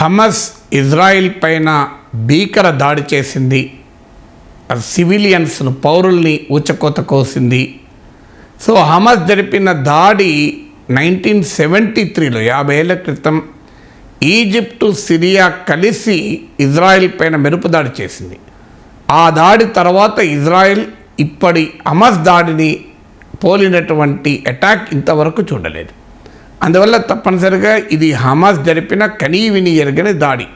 Hamas Israel పైన భీకర దాడి చేసింది. సివిలియన్స్ను పౌరుల్ని ఊచకోత కోసింది. సో హమస్ జరిపిన దాడి 1973లో 50 ఏళ్ల క్రితం ఈజిప్టు సిరియా కలిసి ఇజ్రాయిల్ పైన మెరుపు దాడి చేసింది. ఆ దాడి తర్వాత ఇజ్రాయిల్ ఇప్పటి హమస్ దాడిని పోలినటువంటి అటాక్ ఇంతవరకు చూడలేదు. అందువల్ల తప్పనిసరిగా ఇది హమాస్ జరిపిన కనీవిని ఎరగని దాడి.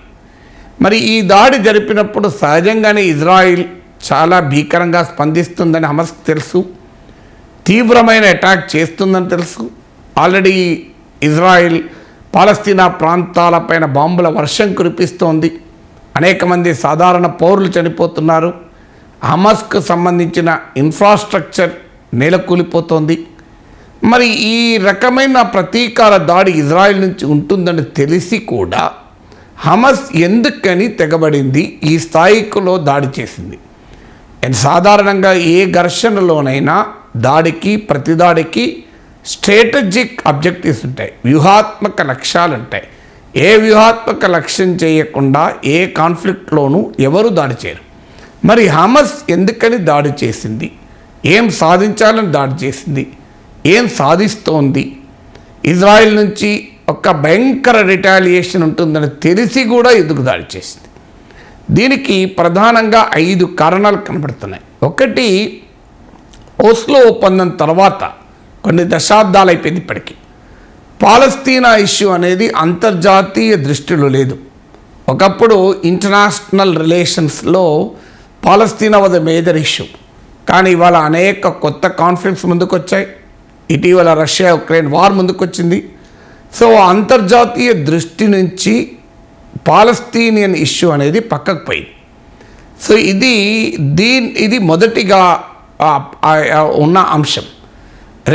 మరి ఈ దాడి జరిపినప్పుడు సహజంగానే ఇజ్రాయిల్ చాలా భీకరంగా స్పందిస్తుందని హమాస్కి తెలుసు, తీవ్రమైన అటాక్ చేస్తుందని తెలుసు. ఆల్రెడీ ఇజ్రాయిల్ పాలస్తీనా ప్రాంతాలపైన బాంబుల వర్షం కురిపిస్తోంది. అనేక మంది సాధారణ పౌరులు చనిపోతున్నారు. హమాస్కు సంబంధించిన ఇన్ఫ్రాస్ట్రక్చర్ నేలకూలిపోతోంది. మరి ఈ రకమైన ప్రతీకార దాడి ఇజ్రాయెల్ నుంచి ఉంటుందని తెలిసి కూడా హమాస్ ఎందుకని తెగబడింది, ఈ స్థాయిలో దాడి చేసింది? సాధారణంగా ఏ ఘర్షణలోనైనా దాడికి ప్రతిదాడికి స్ట్రాటజిక్ ఆబ్జెక్టివ్స్ ఉంటాయి, వ్యూహాత్మక లక్ష్యాలు ఉంటాయి. ఏ వ్యూహాత్మక లక్ష్యం చేయకుండా ఏ కాన్ఫ్లిక్ట్లోనూ ఎవరు దాడి చేయరు. మరి హమాస్ ఎందుకని దాడి చేసింది? ఏం సాధించాలని దాడి చేసింది? ఏం సాధిస్తోంది? ఇజ్రాయెల్ నుంచి ఒక భయంకర రిటాలియేషన్ ఉంటుందని తెలిసి కూడా ఎందుకు దాడి చేసింది? దీనికి ప్రధానంగా 5 కారణాలు కనబడుతున్నాయి. ఒకటి, ఓస్లో ఒప్పందం తర్వాత కొన్ని దశాబ్దాలు అయిపోయింది. ఇప్పటికీ పాలస్తీనా ఇష్యూ అనేది అంతర్జాతీయ దృష్టిలో లేదు. ఒకప్పుడు ఇంటర్నేషనల్ రిలేషన్స్లో Palestine was a major issue. కానీ ఇవాళ అనేక కొత్త కాన్ఫ్లిక్ట్స్ ముందుకు వచ్చాయి. ఇటీవల రష్యా ఉక్రెయిన్ వార్ ముందుకొచ్చింది. సో అంతర్జాతీయ దృష్టి నుంచి పాలస్తీనియన్ ఇష్యూ అనేది పక్కకు పోయింది. సో ఇది మొదటిగా ఉన్న అంశం.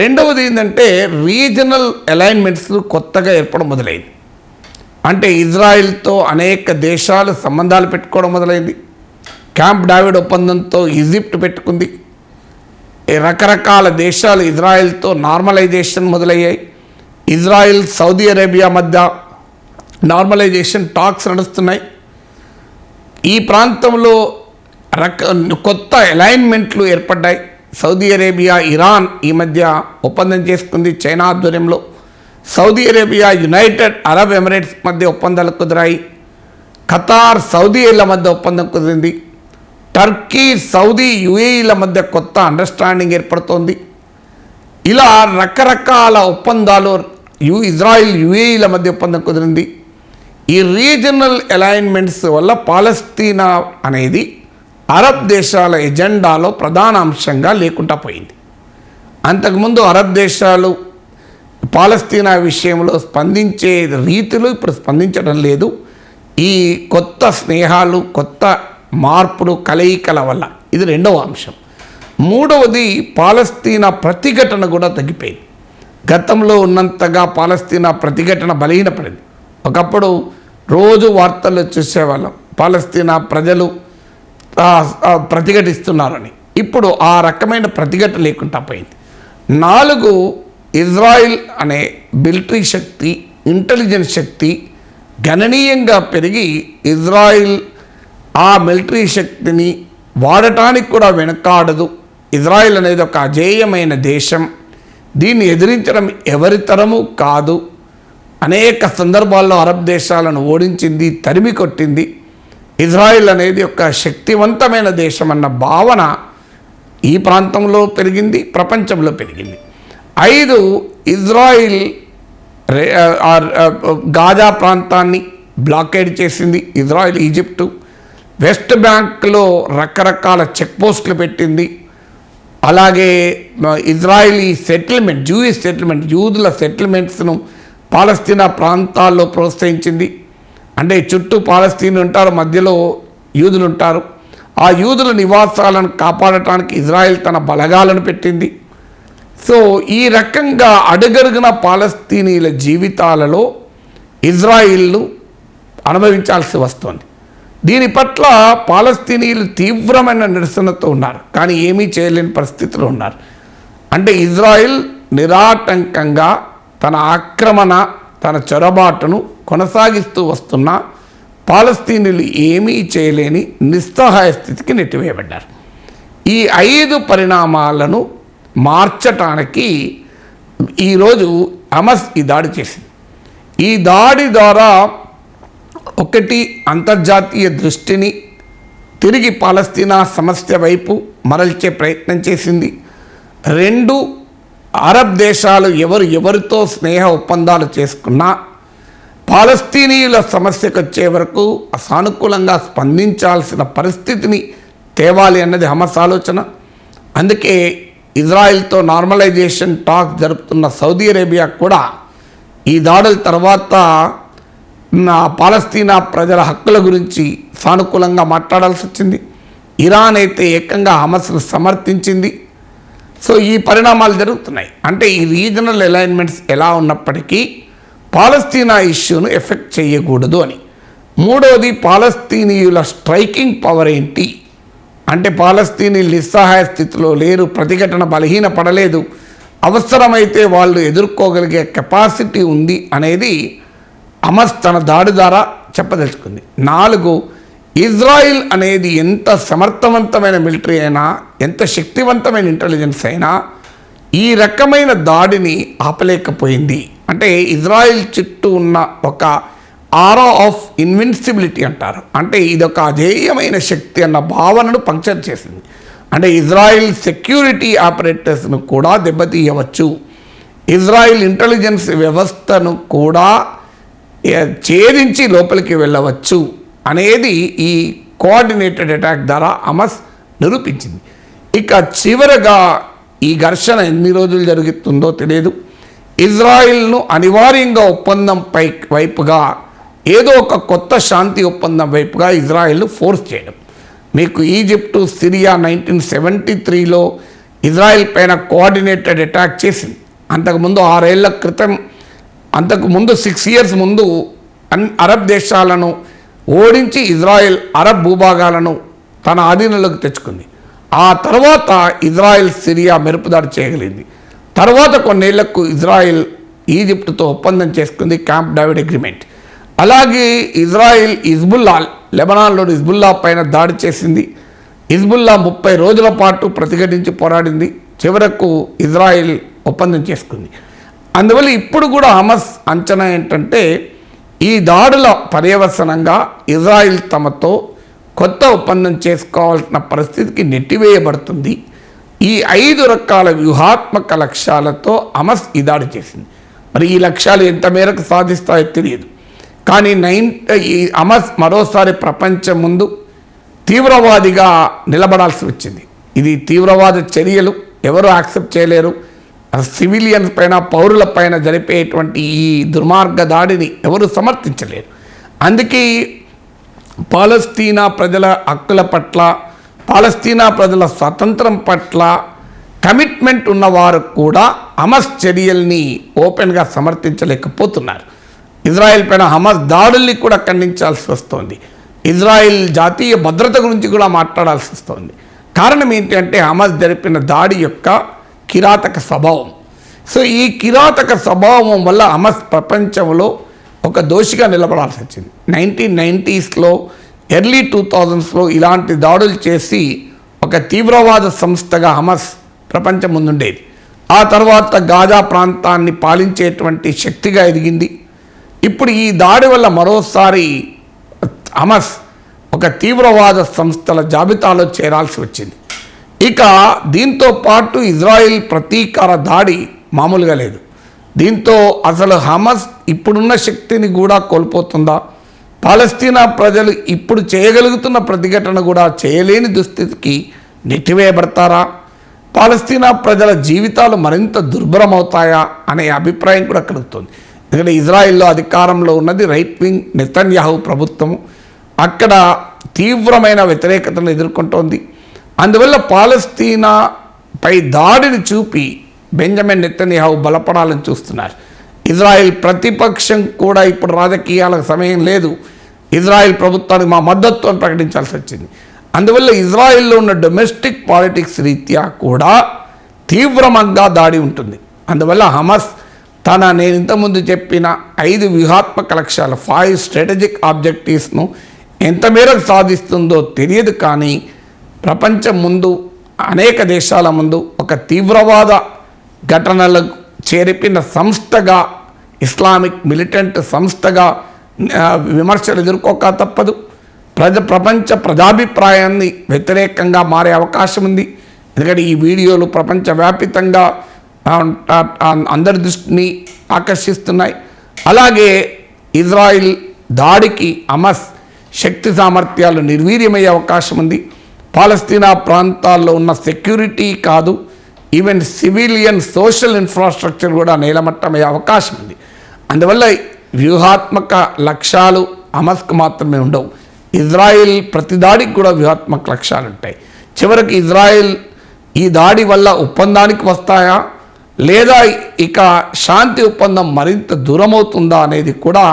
రెండవది ఏంటంటే రీజనల్ అలైన్మెంట్స్ కొత్తగా ఏర్పడడం మొదలైంది. అంటే ఇజ్రాయిల్తో అనేక దేశాలు సంబంధాలు పెట్టుకోవడం మొదలైంది. క్యాంప్ డేవిడ్ ఒప్పందంతో ఈజిప్ట్ పెట్టుకుంది. రకరకాల దేశాలు ఇజ్రాయెల్తో నార్మలైజేషన్ మొదలయ్యాయి. ఇజ్రాయెల్ సౌదీ అరేబియా మధ్య నార్మలైజేషన్ టాక్స్ నడుస్తున్నాయి. ఈ ప్రాంతంలో కొత్త అలైన్మెంట్లు ఏర్పడ్డాయి. సౌదీ అరేబియా ఇరాన్ ఈ మధ్య ఒప్పందం చేసుకుంది చైనా ఆధ్వర్యంలో. Saudi Arabia United Arab Emirates మధ్య ఒప్పందాలు కుదిరాయి. ఖతార్ సౌదీల మధ్య ఒప్పందం కుదిరింది. టర్కీ సౌదీ యుఏఈల మధ్య కొత్త అండర్స్టాండింగ్ ఏర్పడుతోంది. ఇలా రకరకాల ఒప్పందాలు ఇజ్రాయిల్ యుఏఈల మధ్య ఒప్పందం కుదిరింది. ఈ రీజనల్ అలైన్మెంట్స్ వల్ల పాలస్తీనా అనేది అరబ్ దేశాల ఎజెండాలో ప్రధాన అంశంగా లేకుండా పోయింది. అంతకుముందు అరబ్ దేశాలు పాలస్తీనా విషయంలో స్పందించే రీతిలో ఇప్పుడు స్పందించడం లేదు. ఈ కొత్త స్నేహాలు, కొత్త మార్పులు, కలయికల వల్ల ఇది రెండవ అంశం. మూడవది, పాలస్తీనా ప్రతిఘటన కూడా తగ్గిపోయింది. గతంలో ఉన్నంతగా పాలస్తీనా ప్రతిఘటన బలహీనపడింది. ఒకప్పుడు రోజు వార్తల్లో చూసేవాళ్ళం పాలస్తీనా ప్రజలు ప్రతిఘటిస్తున్నారని. ఇప్పుడు ఆ రకమైన ప్రతిఘటన లేకుండా పోయింది. 4, ఇజ్రాయిల్ అనే మిలిటరీ శక్తి, ఇంటెలిజెన్స్ శక్తి గణనీయంగా పెరిగి ఇజ్రాయిల్ ఆ మిలిటరీ శక్తిని వాడటానికి కూడా వెనకాడదు. ఇజ్రాయిల్ అనేది ఒక అజేయమైన దేశం. దీన్ని ఎదిరించడం ఎవరి తరము కాదు. అనేక సందర్భాల్లో అరబ్ దేశాలను ఓడించింది, తరిమి కొట్టింది. ఇజ్రాయిల్ అనేది ఒక శక్తివంతమైన దేశం అన్న భావన ఈ ప్రాంతంలో పెరిగింది, ప్రపంచంలో పెరిగింది. 5, ఇజ్రాయిల్ గాజా ప్రాంతాన్ని బ్లాకేడ్ చేసింది. ఇజ్రాయిల్ ఈజిప్టు వెస్ట్ బ్యాంక్లో రకరకాల చెక్ పోస్టులు పెట్టింది. అలాగే ఇజ్రాయిలీ సెటిల్మెంట్, జూయిష్ సెటిల్మెంట్, యూదుల సెటిల్మెంట్స్ను పాలస్తీనా ప్రాంతాల్లో ప్రోత్సహించింది. అంటే చుట్టూ పాలస్తీన్ ఉంటారు, మధ్యలో యూదులు ఉంటారు. ఆ యూదుల నివాసాలను కాపాడటానికి ఇజ్రాయిల్ తన బలగాలను పెట్టింది. సో ఈ రకంగా అడుగడుగున పాలస్తీనీల జీవితాలలో ఇజ్రాయిల్ను అనుభవించాల్సి వస్తుంది. దీని పట్ల పాలస్తీనీయులు తీవ్రమైన నిరసనతో ఉన్నారు, కానీ ఏమీ చేయలేని పరిస్థితిలో ఉన్నారు. అంటే ఇజ్రాయిల్ నిరాటంకంగా తన ఆక్రమణ, తన చొరబాటును కొనసాగిస్తూ వస్తున్న పాలస్తీనులు ఏమీ చేయలేని నిస్సహాయ స్థితికి నెట్టివేయబడ్డారు. ఈ 5 పరిణామాలను మార్చటానికి ఈరోజు హమాస్ ఈ దాడి చేసింది. ఈ దాడి ద్వారా ఒకటి, అంతర్జాతీయ దృష్టిని తిరిగి పాలస్తీనా సమస్య వైపు మరల్చే ప్రయత్నం చేసింది. 2, అరబ్ దేశాలు ఎవరితో స్నేహ ఒప్పందాలు చేసుకున్నా పాలస్తీనీయుల సమస్యకు వచ్చే వరకు సానుకూలంగా స్పందించాల్సిన పరిస్థితిని తేవాలి అన్నది హమాస్ ఆలోచన. అందుకే ఇజ్రాయెల్తో నార్మలైజేషన్ టాక్ జరుపుతున్న సౌదీ అరేబియా కూడా ఈ దాడుల తర్వాత పాలస్తీనా ప్రజల హక్కుల గురించి సానుకూలంగా మాట్లాడాల్సి వచ్చింది. ఇరాన్ అయితే ఏకంగా హమాస్ను సమర్థించింది. సో ఈ పరిణామాలు జరుగుతున్నాయి. అంటే ఈ రీజనల్ అలైన్మెంట్స్ ఎలా ఉన్నప్పటికీ పాలస్తీనా ఇష్యూను ఎఫెక్ట్ చేయకూడదు అని. 3వది, పాలస్తీనీయుల స్ట్రైకింగ్ పవర్ ఏంటి అంటే పాలస్తీనీయులు నిస్సహాయ స్థితిలో లేరు, ప్రతిఘటన బలహీనపడలేదు, అవసరమైతే వాళ్ళు ఎదుర్కోగలిగే కెపాసిటీ ఉంది అనేది హమాస్ తన దాడి ద్వారా చెప్పదలుచుకుంది. 4, ఇజ్రాయిల్ అనేది ఎంత సమర్థవంతమైన మిలిటరీ అయినా, ఎంత శక్తివంతమైన ఇంటెలిజెన్స్ అయినా ఈ రకమైన దాడిని ఆపలేకపోయింది. అంటే ఇజ్రాయిల్ చుట్టూ ఉన్న ఒక ఆరా ఆఫ్ ఇన్విన్సిబిలిటీ అంటారు. అంటే ఇదొక అజేయమైన శక్తి అన్న భావనను పంక్చర్ చేసింది. అంటే ఇజ్రాయిల్ సెక్యూరిటీ ఆపరేటర్స్ను కూడా దెబ్బతీయవచ్చు, ఇజ్రాయిల్ ఇంటెలిజెన్స్ వ్యవస్థను కూడా ఛేదించి లోపలికి వెళ్ళవచ్చు అనేది ఈ కోఆర్డినేటెడ్ అటాక్ ద్వారా హమాస్ నిరూపించింది. ఇక చివరగా ఈ ఘర్షణ ఎన్ని రోజులు జరుగుతుందో తెలియదు. ఇజ్రాయిల్ను అనివార్యంగా ఒప్పందం వైపుగా, ఏదో ఒక కొత్త శాంతి ఒప్పందం వైపుగా ఇజ్రాయిల్ను ఫోర్స్ చేయడం. మీకు ఈజిప్టు, సిరియా 1973లో ఇజ్రాయిల్ పైన కోఆర్డినేటెడ్ అటాక్ చేసింది. అంతకుముందు 6 ఏళ్ల క్రితం, అంతకుముందు 6 ఇయర్స్ ముందు అరబ్ దేశాలను ఓడించి ఇజ్రాయెల్ అరబ్ భూభాగాలను తన ఆధీనంలోకి తెచ్చుకుంది. ఆ తర్వాత ఇజ్రాయెల్ సిరియా మెరుపుదాడి చేయగలిగింది. తర్వాత కొన్నేళ్లకు ఇజ్రాయెల్ ఈజిప్టుతో ఒప్పందం చేసుకుంది, క్యాంప్ డేవిడ్ అగ్రిమెంట్. అలాగే ఇజ్రాయెల్ హిజ్బుల్లా, లెబనాన్లోని హిజ్బుల్లా పైన దాడి చేసింది. హిజ్బుల్లా 30 రోజుల పాటు ప్రతిఘటించి పోరాడింది. చివరకు ఇజ్రాయెల్ ఒప్పందం చేసుకుంది. అందువల్ల ఇప్పుడు కూడా హమాస్ అంచనా ఏంటంటే ఈ దాడుల పర్యవసనంగా ఇజ్రాయిల్ తమతో కొత్త ఒప్పందం చేసుకోవాల్సిన పరిస్థితికి నెట్టివేయబడుతుంది. ఈ 5 రకాల వ్యూహాత్మక లక్ష్యాలతో హమాస్ ఈ దాడి చేసింది. మరి ఈ లక్ష్యాలు ఎంత మేరకు సాధిస్తాయో తెలియదు. కానీ ఈ హమాస్ మరోసారి ప్రపంచం ముందు తీవ్రవాదిగా నిలబడాల్సి వచ్చింది. ఇది తీవ్రవాద చర్యలు ఎవరు యాక్సెప్ట్ చేయలేరు. సివిలియన్స్ పైన, పౌరుల పైన జరిపేటువంటి ఈ దుర్మార్గ దాడిని ఎవరు సమర్థించలేరు. అందుకే పాలస్తీనా ప్రజల హక్కుల పట్ల, పాలస్తీనా ప్రజల స్వాతంత్రం పట్ల కమిట్మెంట్ ఉన్నవారు కూడా హమాస్ చర్యల్ని ఓపెన్గా సమర్థించలేకపోతున్నారు. ఇజ్రాయెల్ పైన హమాస్ దాడుల్ని కూడా ఖండించాల్సి వస్తుంది. ఇజ్రాయెల్ జాతీయ భద్రత గురించి కూడా మాట్లాడాల్సి వస్తుంది. కారణం ఏంటి అంటే హమాస్ జరిపిన దాడి యొక్క కిరాతక స్వభావం. సో ఈ కిరాతక స్వభావం వల్ల హమాస్ ప్రపంచంలో ఒక దోషిగా నిలబడాల్సి వచ్చింది. 1990స్లో, ఎర్లీ 2000స్లో ఇలాంటి దాడులు చేసి ఒక తీవ్రవాద సంస్థగా హమాస్ ప్రపంచం ముందుండేది. ఆ తర్వాత గాజా ప్రాంతాన్ని పాలించేటువంటి శక్తిగా ఎదిగింది. ఇప్పుడు ఈ దాడి వల్ల మరోసారి హమాస్ ఒక తీవ్రవాద సంస్థల జాబితాలో చేరాల్సి వచ్చింది. ఇక దీంతో పాటు ఇజ్రాయెల్ ప్రతీకార దాడి మామూలుగా లేదు. దీంతో అసలు హమాస్ ఇప్పుడున్న శక్తిని కూడా కోల్పోతుందా, పాలస్తీనా ప్రజలు ఇప్పుడు చేయగలుగుతున్న ప్రతిఘటన కూడా చేయలేని దుస్థితికి నెట్టివేయబడతారా, పాలస్తీనా ప్రజల జీవితాలు మరింత దుర్భరమవుతాయా అనే అభిప్రాయం కూడా కలుగుతుంది. ఎందుకంటే ఇజ్రాయెల్లో అధికారంలో ఉన్నది రైట్ వింగ్ నెతన్యాహు ప్రభుత్వము. అక్కడ తీవ్రమైన వ్యతిరేకతను ఎదుర్కొంటోంది. అందువల్ల పాలస్తీనాపై దాడిని చూపి బెంజమిన్ నెతన్యాహు బలపడాలని చూస్తున్నారు. ఇజ్రాయెల్ ప్రతిపక్షం కూడా ఇప్పుడు రాజకీయాలకు సమయం లేదు. ఇజ్రాయెల్ ప్రభుత్వానికి మా మద్దతు అని ప్రకటించాల్సి వచ్చింది. అందువల్ల ఇజ్రాయెల్లో ఉన్న డొమెస్టిక్ పాలిటిక్స్ రీత్యా కూడా తీవ్రంగా దాడి ఉంటుంది. అందువల్ల హమాస్ నేను ఇంతకుముందు చెప్పిన 5 వ్యూహాత్మక లక్ష్యాలు 5 స్ట్రాటజిక్ ఆబ్జెక్టివ్స్ను ఎంత మేరకు సాధిస్తుందో తెలియదు. కానీ ప్రపంచం ముందు, అనేక దేశాల ముందు ఒక తీవ్రవాద ఘటనలకు చేరిపిన సంస్థగా, ఇస్లామిక్ మిలిటెంట్ సంస్థగా విమర్శలు ఎదుర్కోక తప్పదు. ప్రపంచ ప్రజాభిప్రాయాన్ని వ్యతిరేకంగా మారే అవకాశం ఉంది. ఎందుకంటే ఈ వీడియోలు ప్రపంచవ్యాపితంగా అందరి దృష్టిని ఆకర్షిస్తున్నాయి. అలాగే ఇజ్రాయిల్ దాడికి హమాస్ శక్తి సామర్థ్యాలు నిర్వీర్యమయ్యే అవకాశం ఉంది. పాలస్తీనా ప్రాంతాల్లో ఉన్న సెక్యూరిటీ కాదు, ఈవెన్ సివిలియన్ సోషల్ ఇన్ఫ్రాస్ట్రక్చర్ కూడా నేలమట్టమయ్యే అవకాశం ఉంది. అందువల్ల వ్యూహాత్మక లక్ష్యాలు హమాస్కు మాత్రమే ఉండవు. ఇజ్రాయిల్ ప్రతి దాడికి కూడా వ్యూహాత్మక లక్ష్యాలు ఉంటాయి. చివరికి ఇజ్రాయిల్ ఈ దాడి వల్ల ఒప్పందానికి వస్తాయా, లేదా ఇక శాంతి ఒప్పందం మరింత దూరమవుతుందా అనేది కూడా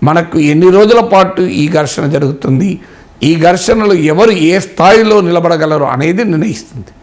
మనకు ఎన్ని రోజుల పాటు ఈ ఘర్షణ జరుగుతుంది, ఈ ఘర్షణలు ఎవరు ఏ స్థాయిలో నిలబడగలరు అనేది నిర్ణయిస్తుంది.